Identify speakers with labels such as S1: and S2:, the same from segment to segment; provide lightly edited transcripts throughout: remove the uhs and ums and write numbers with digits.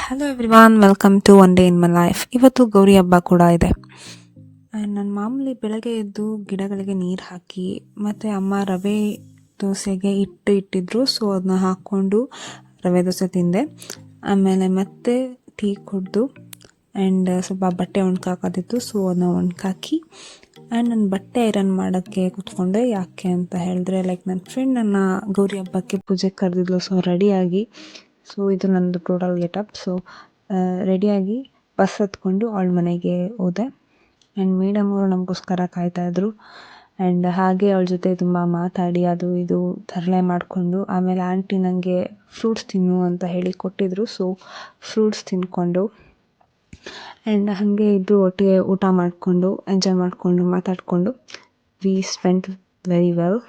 S1: Hello everyone, welcome to one day in my life. ಇವತ್ತು ಗೌರಿ ಹಬ್ಬ ಕೂಡ ಇದೆ. ಆ್ಯಂಡ್ ನಾನು ಮಾಮೂಲಿ ಬೆಳಗ್ಗೆ ಎದ್ದು ಗಿಡಗಳಿಗೆ ನೀರು ಹಾಕಿ ಮತ್ತು ಅಮ್ಮ ರವೆ ದೋಸೆಗೆ ಹಿಟ್ಟು ಇಟ್ಟಿದ್ರು. ಸೊ ಅದನ್ನ ಹಾಕ್ಕೊಂಡು ರವೆ ದೋಸೆ ತಿಂದೆ. ಆಮೇಲೆ ಮತ್ತೆ ಟೀ ಕುಡಿದು ಆ್ಯಂಡ್ ಸ್ವಲ್ಪ ಬಟ್ಟೆ ಒಣಗಾಕೋದಿತ್ತು. ಸೊ ಅದನ್ನ ಒಣಗಾಕಿ ಆ್ಯಂಡ್ ನನ್ನ ಬಟ್ಟೆ ಐರನ್ ಮಾಡೋಕ್ಕೆ ಕೂತ್ಕೊಂಡೆ. ಯಾಕೆ ಅಂತ ಹೇಳಿದ್ರೆ ನನ್ನ ಫ್ರೆಂಡ್ ನನ್ನ ಗೌರಿ ಹಬ್ಬಕ್ಕೆ ಪೂಜೆಗೆ ಕರೆದಿದ್ಲು. ಸೊ ರೆಡಿಯಾಗಿ, ಸೊ ಇದು ನನ್ನದು ಟೋಟಲ್ ಗೆಟಪ್. ಸೊ ರೆಡಿಯಾಗಿ ಬಸ್ ಹತ್ಕೊಂಡು ಅವಳ ಮನೆಗೆ ಹೋದೆ. ಆ್ಯಂಡ್ ಮೇಡಮ್ ಅವರು ನಮಗೋಸ್ಕರ ಕಾಯ್ತಾಯಿದ್ರು. ಆ್ಯಂಡ್ ಹಾಗೆ ಅವಳ ಜೊತೆ ತುಂಬ ಮಾತಾಡಿ ಅದು ಇದು ತರಲೆ ಮಾಡಿಕೊಂಡು, ಆಮೇಲೆ ಆಂಟಿ ನನಗೆ ಫ್ರೂಟ್ಸ್ ತಿನ್ನು ಅಂತ ಹೇಳಿ ಕೊಟ್ಟಿದ್ರು. ಸೊ ಫ್ರೂಟ್ಸ್ ತಿಂದ್ಕೊಂಡು ಆ್ಯಂಡ್ ಹಾಗೆ ಇಬ್ಬರು ಒಟ್ಟಿಗೆ ಊಟ ಮಾಡಿಕೊಂಡು ಎಂಜಾಯ್ ಮಾಡಿಕೊಂಡು ಮಾತಾಡಿಕೊಂಡು ವಿ ಸ್ಪೆಂಟ್ ವೆರಿ ವೆಲ್.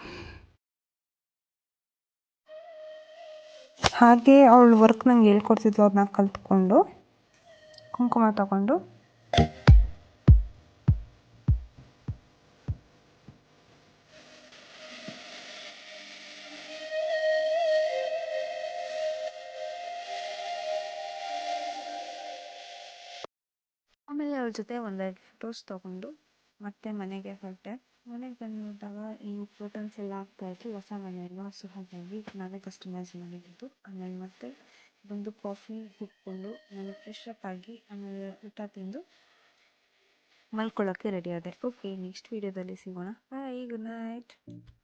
S1: ಹಾಗೆ ಅವಳು ವರ್ಕ್ ನಂಗೆ ಹೇಳ್ಕೊಡ್ತಿದ್ಲು. ಅದನ್ನ ಕಲಿತ್ಕೊಂಡು ಕುಂಕುಮ ತಗೊಂಡು ಆಮೇಲೆ ಅವಳ ಜೊತೆ ಒಂದೆರಡು ಫೋಟೋಸ್ ತೊಗೊಂಡು ಮತ್ತೆ ಮನೆಗೆ ಹೊರಟೆ. ಮನೆಗೆ ಬಂದಾಗ ಈ ಫೋಟೋಸ್ ಎಲ್ಲ ಹಾಕ್ತಾಯಿದ್ರು. ಹೊಸ ಮನೆಯನ್ನು, ಸೊ ಹಾಗಾಗಿ ನಾನೇ ಕಸ್ಟಮೈಸ್ ಮಾಡಿದ್ದು. ಆಮೇಲೆ ಮತ್ತೆ ಬಂದು ಕಾಫಿ ಕುಟ್ಕೊಂಡು ನಾನು ಫ್ರೆಶ್ ಅಪ್ ಆಗಿ ಆಮೇಲೆ ಊಟ ತಿಂದು ಮಲ್ಕೊಳ್ಳೋಕ್ಕೆ ರೆಡಿ ಆದೆ. ಓಕೆ, ನೆಕ್ಸ್ಟ್ ವೀಡಿಯೋದಲ್ಲಿ ಸಿಗೋಣ. ಬಾಯ್, ಗುಡ್ ನೈಟ್.